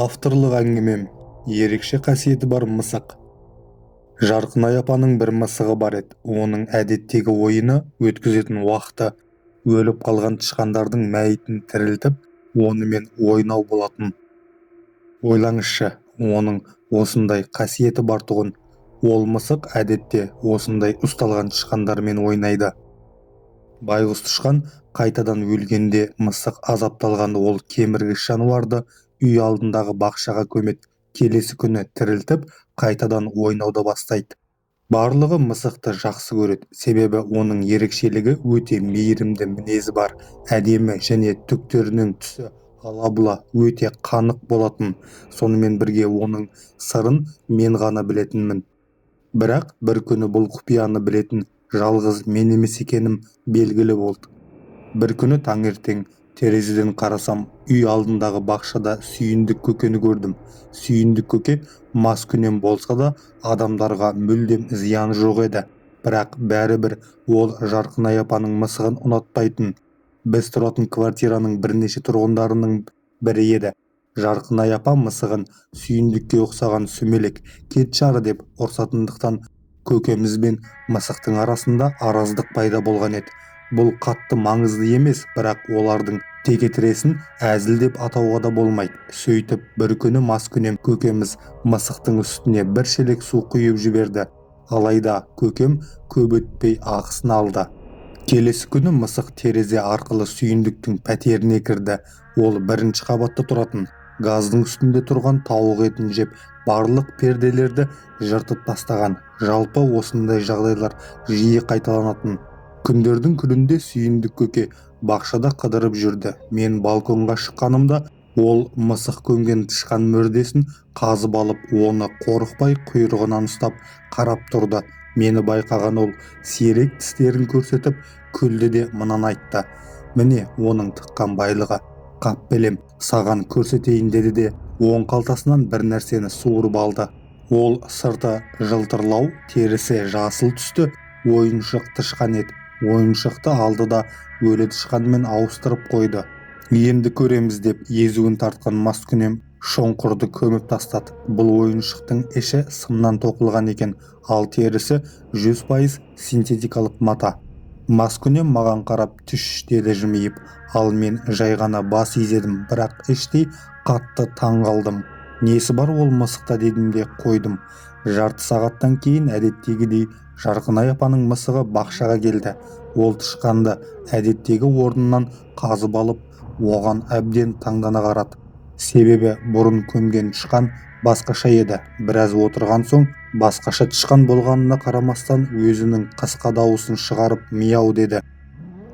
Авторлық әңгімем ерекше қасиеті бар мысық. Жарқынай апаның бір мысығы бар еді. Оның әдеттегі ойыны өткізетін уақыты өліп қалған тышқандардың мәйітін тірілтіп, онымен ойнау болатын. Ойлаңызшы, оның осындай қасиеті бар тұғын. Ол мысық әдетте осындай ұсталған тышқандармен ойнайды. Байғұс тышқан қайтадан өлгенде мысық азапталған ол кеміргіш жануарды үй алдындағы бақшаға көмеді. Келесі күні тірілтіп, қайтадан ойнауды бастайды. Барлығы мысықты жақсы көреді, себебі оның ерекшелігі өте мейірімді мінезі бар, әдемі және түктерінің түсі ала-бұла өте қанық болатын. Сонымен бірге оның сырын мен ғана білетінмін. Бірақ бір күні бұл құпияны білетін жалғыз мен емес екенім белгілі болды. Бір күні таңертең терезеден қарасам, үй алдындағы бақшада сүйіндік көкені көрдім. Сүйіндік көке маскүнем болса да, адамдарға мүлдем зияны жоқ еді. Бірақ бәрібір ол Жарқынай апаның мысығын ұнатпайтын. Біз тұратын квартираның бірнеше тұрғындарының бірі еді. Жарқынай апа мысығын сүйіндікке ұқсаған сүмелек, кетшары деп ұрсатындықтан көкеміз бен мысықтың арасында араздық пайда болған еді. Бұл қатты маңызды емес, бірақ олардың текетіресін әзіл деп атауға да болмайды. Сөйтіп бір күні маскүнем көкеміз мысықтың үстіне бір шелек су құйып жіберді. Алайда көкем көп өтпей ақысын алды. Келесі күні мысық терезе арқылы сүйіндіктің пәтеріне кірді. Ол бірінші қабатта тұратын. Газдың үстінде тұрған тауық етін жеп, барлық перделерді жыртып тастаған. Жалпы осындай жағдайлар жиі қайталанатын. Күндердің күнінде сүйіндік көке бақшада қыдырып жүрді. Мен балконға шыққанымда ол мысық көмген тышқан мүрдесін қазып алып, оны қорықпай құйрығынан ұстап қарап тұрды. Мені байқаған ол сирек тістерін көрсетіп күлді де мынаны айтты: "Міне оның тыққан байлығы. Қаппелем, саған көрсетейін" деді де оң қалтасынан бір нәрсені суырып алды. Ол сырты жылтырлау, терісі жасыл түсті ойыншық тышқан еді. Ойыншықты алды да өлі тышқанмен ауыстырып қойды. Енді көреміз деп езуін тартқан маскүнем шоңқұрды көміп тастады. Бұл ойыншықтың іші сымнан тоқылған екен, ал терісі 100% синтетикалық мата. Маскүнем маған қарап түш деді жымиып, ал мен жай ғана бас изедім, бірақ іштей қатты таң қалдым. Несі бар ол мысықта дедім де қойдым. Жарты сағаттан кейін әдеттегідей Жарқынай апаның мысығы бақшаға келді. Ол тышқанды әдеттегі орнынан қазып алып, оған әбден таңдана қарады. Себебі бұрын көмген тышқан басқаша еді. Біраз отырған соң басқаша тышқан болғанына қарамастан өзінің қысқа дауысын шығарып мияу деді.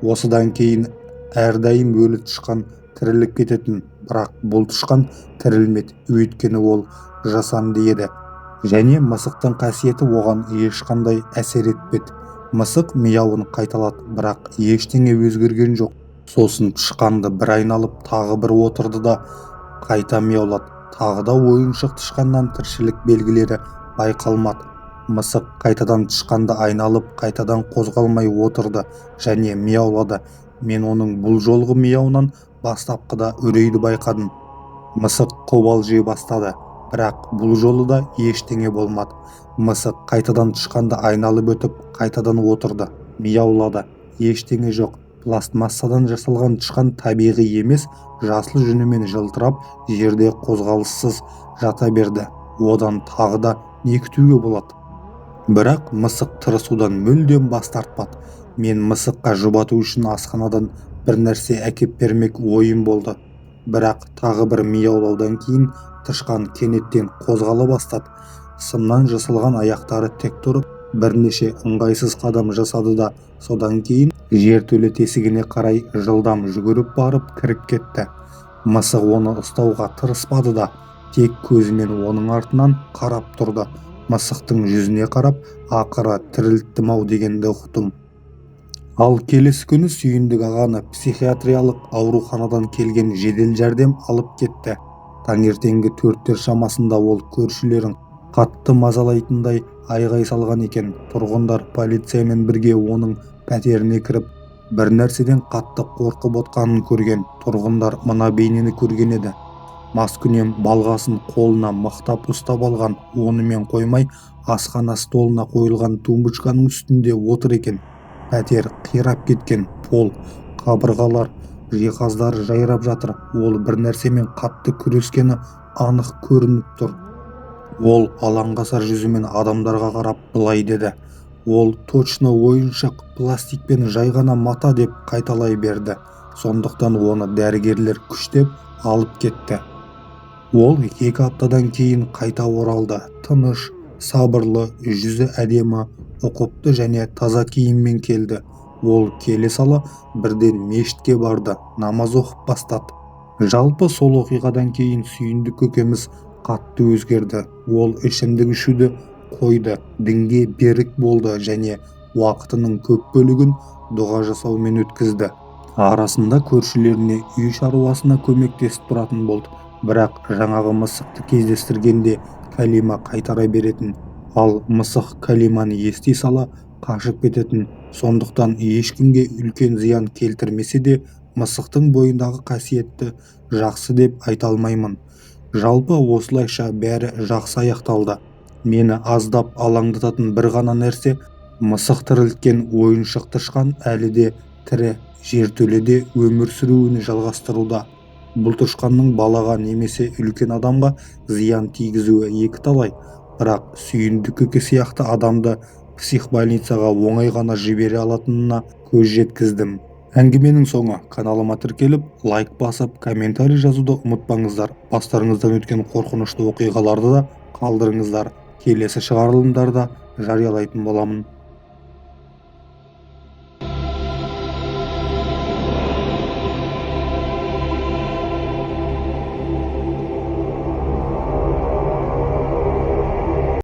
Осыдан кейін әрдайым өлі тышқан тіріліп кететін, бірақ бұл тышқан тірілмеді, өйткені ол жасанды еді. Және мысықтың қасиеті оған ешқандай әсер етпеді. Мысық мияуын қайталады, бірақ ештеңе өзгерген жоқ. Сосын тышқанды бір айналып тағы бір отырды да қайта мияулады. Тағы да ойыншық тышқаннан тіршілік белгілері байқалмады. Мысық қайтадан тышқанды айналып, қайтадан қозғалмай отырды және мияулады. Мен оның бұл жолғы мияуынан бастапқыда үрейді байқадым. Мысық қобалжи бастады. Бірақ бұл жолы да ештеңе болмады. Мысық қайтадан тышқанды айналып өтіп, қайтадан отырды. Мияулады. Ештеңе жоқ. Пластмассадан жасалған тышқан табиғи емес, жасыл жүнімен жылтырап, жерде қозғалыссыз жата берді. Одан тағы да не күтуге болады? Бірақ мысық тырысудан мүлдем бас тартпады. Мен мысыққа жұбату үшін асханадан бір нәрсе әкеп бермек ойым болды. Бірақ тағы бір мияулаудан кейін тышқан кенеттен қозғала бастады. Сымнан жасалған аяқтары тік тұрып, бірнеше ыңғайсыз қадам жасады да содан кейін жертөле тесігіне қарай жылдам жүгіріп барып кіріп кетті. Мысық оны ұстауға тырыспады да, тек көзімен оның артынан қарап тұрды. Мысықтың жүзіне қарап, ақыры тірілттім-ау дегенді ұқтым. Ал келесі күні сүйіндік ағаны психиатриялық ауруханадан келген жедел жәрдем алып кетті. Таңертеңгі 4-тер шамасында ол көршілерін қатты мазалайтындай айғай салған екен. Тұрғындар полициямен бірге оның пәтеріне кіріп, бір нәрседен қатты қорқып отқанын көрген. Тұрғындар мына бейнені көрген еді. маскүнем балғасын қолына мықтап ұстап алған, онымен қоймай асхана столына қойылған тумбочканың үстінде отыр екен. Пәтер қирап кеткен, пол, қабырғалар, жиһаздары жайрап жатыр. Ол бір нәрсемен қатты күрескені анық көрініп тұр. Ол алаңғасар жүзімен адамдарға қарап былай деді: "Ол точно ойыншық, пластикпен жай ғана мата", деп қайталай берді. Сондықтан оны дәрігерлер күштеп алып кетті. Ол 2 аптадан кейін қайта оралды. Тыныш, сабырлы, жүзі әдемі, ұқыпты және таза киіммен келді. Ол келе сала бірден мешітке барды, намаз оқып бастады. Жалпы сол оқиғадан кейін Сүйіндік көкеміз қатты өзгерді. Ол ішімдік ішуді қойды, дінге берік болды және уақытының көп бөлігін дұға жасаумен өткізді. Арасында көршілеріне, үй шаруасына көмектесіп тұратын болды. Бірақ жаңағы мысықты кездестіргенде Кәлима қайтара беретін, ал мысық Кәлиманы ести сала қашып кететін. Сондықтан ешкімге үлкен зиян келтірмесе де мысықтың бойындағы қасиетті жақсы деп айта алмаймын. Жалпы осылайша бәрі жақсы аяқталды. Мені аздап алаңдататын бір ғана нәрсе, мысық тірілткен ойыншық тышқан әлі де тірі, жертөледе өмір сүруін жалғастыруда. Бұл тышқанның балаға немесе үлкен адамға зиян тигізуі екіталай. Бірақ Сүйіндік көке сияқты адамды психбольницаға оңай ғана жібере алатынына көз жеткіздім. Әңгіменің соңы. Каналыма тіркеліп, лайк басып, комментарий жазуды ұмытпаңыздар. Бастарыңыздан өткен қорқынышты оқиғаларды да қалдырыңыздар. Келесі шығарылымдарда жариялайтын боламын.